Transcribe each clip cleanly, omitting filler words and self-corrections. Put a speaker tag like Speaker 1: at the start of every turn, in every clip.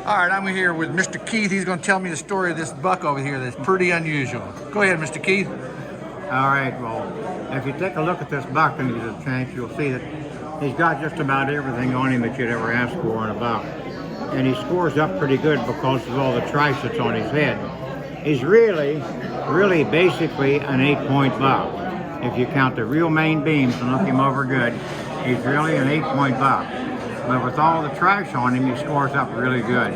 Speaker 1: All right, I'm here with Mr. Keith. He's going to tell me the story of this buck over here that's pretty unusual. Go ahead, Mr. Keith.
Speaker 2: All right, well, if you take a look at this buck and you get a chance, you'll see that he's got just about everything on him that you'd ever ask for in a buck. And he scores up pretty good because of all the trice that's on his head. He's really basically an 8-point buck. If you count the real main beams and look him over good, he's really an 8-point buck. But with all the trash on him, he scores up really good.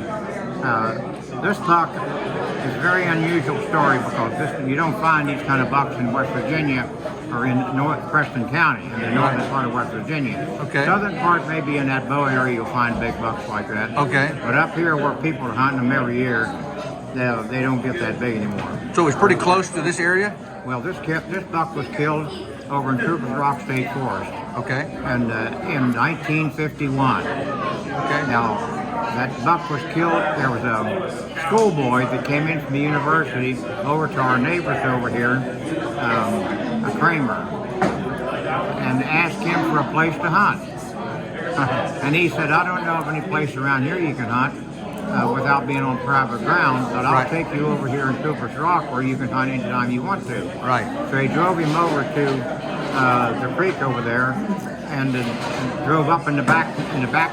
Speaker 2: This buck is a very unusual story because you don't find these kind of bucks in West Virginia or in North Preston County, in the northern part of West Virginia.
Speaker 1: Okay.
Speaker 2: Southern part, maybe in that bow area, you'll find big bucks like that.
Speaker 1: Okay.
Speaker 2: But up here where people are hunting them every year, they don't get that big anymore.
Speaker 1: So it's pretty close to this area?
Speaker 2: Well, this buck was killed over in Cooper's Rock State Forest.
Speaker 1: Okay.
Speaker 2: And in 1951.
Speaker 1: Okay.
Speaker 2: Now, that buck was killed. There was a schoolboy that came in from the university over to our neighbors over here, a Kramer, and asked him for a place to hunt. And he said, I don't know of any place around here you can hunt without being on private ground, but I'll take you over here in Cooper's Rock where you can hunt anytime you want to.
Speaker 1: Right.
Speaker 2: So he drove him over to the creek over there and drove up in the back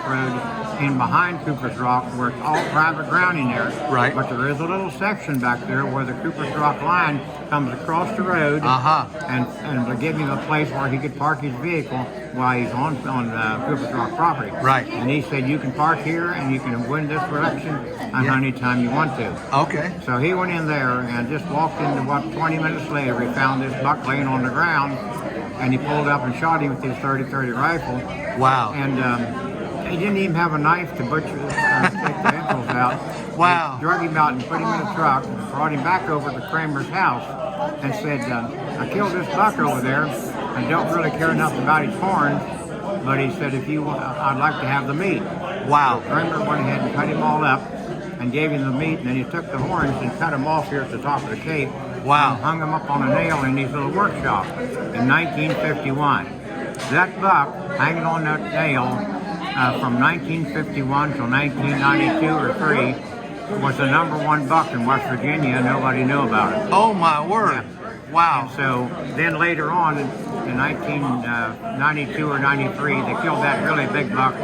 Speaker 2: road in behind Cooper's Rock where it's all private ground in there.
Speaker 1: Right.
Speaker 2: But there is a little section back there where the Cooper's Rock line comes across the road and will give him a place where he could park his vehicle while he's on Cooper's Rock property.
Speaker 1: Right.
Speaker 2: And he said, you can park here and you can go in this direction and hunt anytime you want to.
Speaker 1: Okay.
Speaker 2: So he went in there and just walked into what 20 minutes later he found this buck laying on the ground and he pulled up and shot him with his 30-30 rifle.
Speaker 1: Wow.
Speaker 2: And he didn't even have a knife to butcher, take the entrails out.
Speaker 1: Wow.
Speaker 2: He drug him out and put him in a truck, brought him back over to Kramer's house, and said, I killed this buck over there. I don't really care enough about his horns, but he said, if you want, I'd like to have the meat.
Speaker 1: Wow.
Speaker 2: So Kramer went ahead and cut him all up and gave him the meat, and then he took the horns and cut them off here at the top of the cape.
Speaker 1: Wow.
Speaker 2: And hung them up on a nail in his little workshop in 1951. That buck hanging on that nail from 1951 till 1992 or 3 was the #1 buck in West Virginia. Nobody knew about it.
Speaker 1: Oh my word!
Speaker 2: Yeah.
Speaker 1: Wow.
Speaker 2: And so then later on in 1992 or 93, they killed that really big buck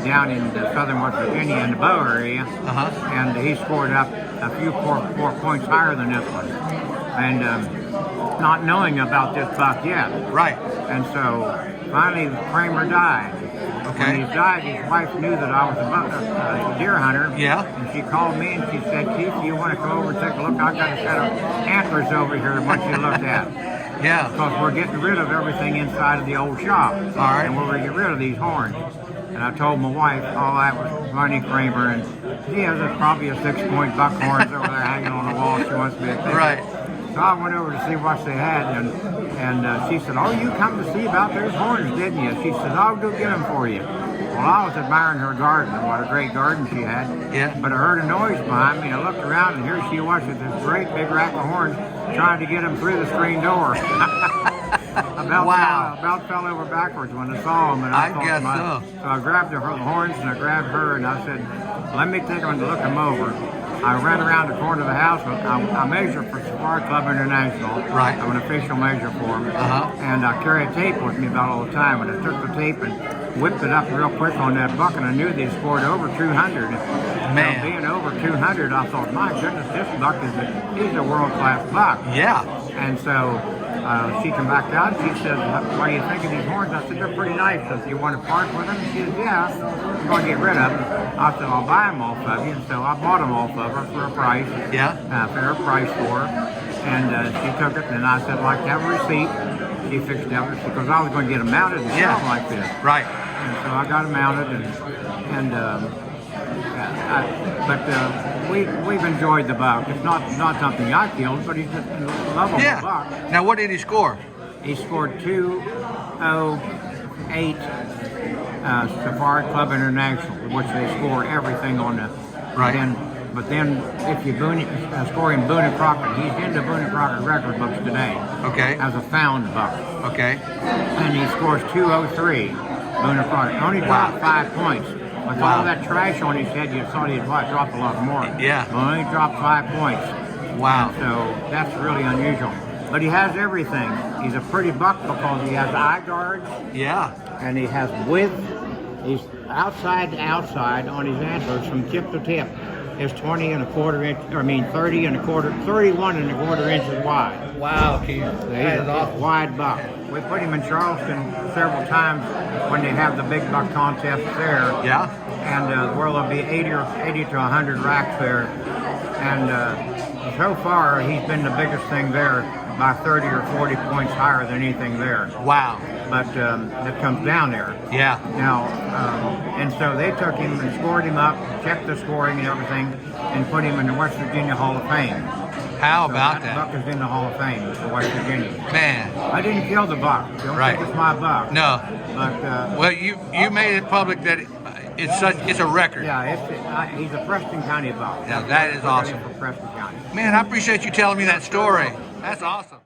Speaker 2: down in southern West Virginia in the bow area, and he scored up a few four points higher than this one. And not knowing about this buck yet.
Speaker 1: Right.
Speaker 2: And so finally Kramer died.
Speaker 1: Okay.
Speaker 2: When he died, his wife knew that I was a deer hunter.
Speaker 1: Yeah.
Speaker 2: And she called me and she said, Keith, you want to come over and take a look? I've got a set of antlers over here I want you to look at.
Speaker 1: Yeah.
Speaker 2: Because we're getting rid of everything inside of the old shop.
Speaker 1: All right.
Speaker 2: And we're going to get rid of these horns. And I told my wife, all that was funny, Kramer, and she has probably a 6-point buck horns over there hanging on the wall. She wants me to take
Speaker 1: Right.
Speaker 2: it. So I went over to see what they had, and she said, oh, you come to see about those horns, didn't you? She said, I'll go get them for you. Well, I was admiring her garden, and what a great garden she had.
Speaker 1: Yeah.
Speaker 2: But I heard a noise behind me, and I looked around, and here she was with this great big rack of horns trying to get them through the screen door. About fell over backwards when I saw them. And I
Speaker 1: guess so.
Speaker 2: So I grabbed the horns, and I grabbed her, and I said, let me take them and look them over. I ran around the corner of the house. I measure for Safari Club International.
Speaker 1: Right.
Speaker 2: I'm an official measure for them. And I carry a tape with me about all the time. And I took the tape and whipped it up real quick on that buck, and I knew they scored over 200.
Speaker 1: Man.
Speaker 2: So being over 200, I thought, my goodness, this buck he's a world-class buck.
Speaker 1: Yeah.
Speaker 2: And so she came back out and she said, what do you think of these horns? I said, they're pretty nice. So if you want to part with them? She said, yeah, I'm going to get rid of them. I said, I'll buy them off of you. And so I bought them off of her for a price.
Speaker 1: Yeah.
Speaker 2: Fair price for her. And she took it, and I said, I'd like to have a receipt. She fixed it because I was going to get them mounted and sell them like this.
Speaker 1: Right.
Speaker 2: And so I got them mounted, we've enjoyed the buck. It's not something I killed, but he's just a lovable buck.
Speaker 1: Now, what did he score?
Speaker 2: He scored 208 Safari Club International, which they score everything on the.
Speaker 1: Right.
Speaker 2: But then if you score him Boone and Crockett, he's in the Boone and Crockett record books today.
Speaker 1: Okay.
Speaker 2: As a found buck.
Speaker 1: Okay.
Speaker 2: And he scores 203. Boone and Crockett only dropped 5 points. With
Speaker 1: Wow.
Speaker 2: all that trash on his head, you thought he'd drop a lot more.
Speaker 1: Yeah.
Speaker 2: Well, he dropped 5 points.
Speaker 1: Wow.
Speaker 2: So that's really unusual. But he has everything.'s a pretty buck because he has eye guards
Speaker 1: Yeah.
Speaker 2: and he has width. He's outside to outside on his antlers from tip to tip. Is 20 and a quarter inch, 30 and a quarter, 31 and a quarter inches wide.
Speaker 1: Wow, Keith.
Speaker 2: He's a wide buck. We put him in Charleston several times when they have the big buck contests there.
Speaker 1: Yeah.
Speaker 2: And where there'll be 80 to 100 racks there. And so far, he's been the biggest thing there by 30 or 40 points higher than anything there.
Speaker 1: Wow.
Speaker 2: But that comes down there.
Speaker 1: Yeah.
Speaker 2: Now, and so they took him and scored him up, checked the scoring and everything, and put him in the West Virginia Hall of Fame.
Speaker 1: How
Speaker 2: So
Speaker 1: about
Speaker 2: that
Speaker 1: that?
Speaker 2: buck is in the Hall of Fame for West Virginia.
Speaker 1: Man.
Speaker 2: I didn't kill the buck. Don't
Speaker 1: Right.
Speaker 2: think it's my buck.
Speaker 1: No.
Speaker 2: But
Speaker 1: Well, you made it public that it's a record.
Speaker 2: yeah, he's a Preston County buck.
Speaker 1: Yeah, that is awesome.
Speaker 2: For Preston County.
Speaker 1: Man, I appreciate you telling me that story. That's awesome.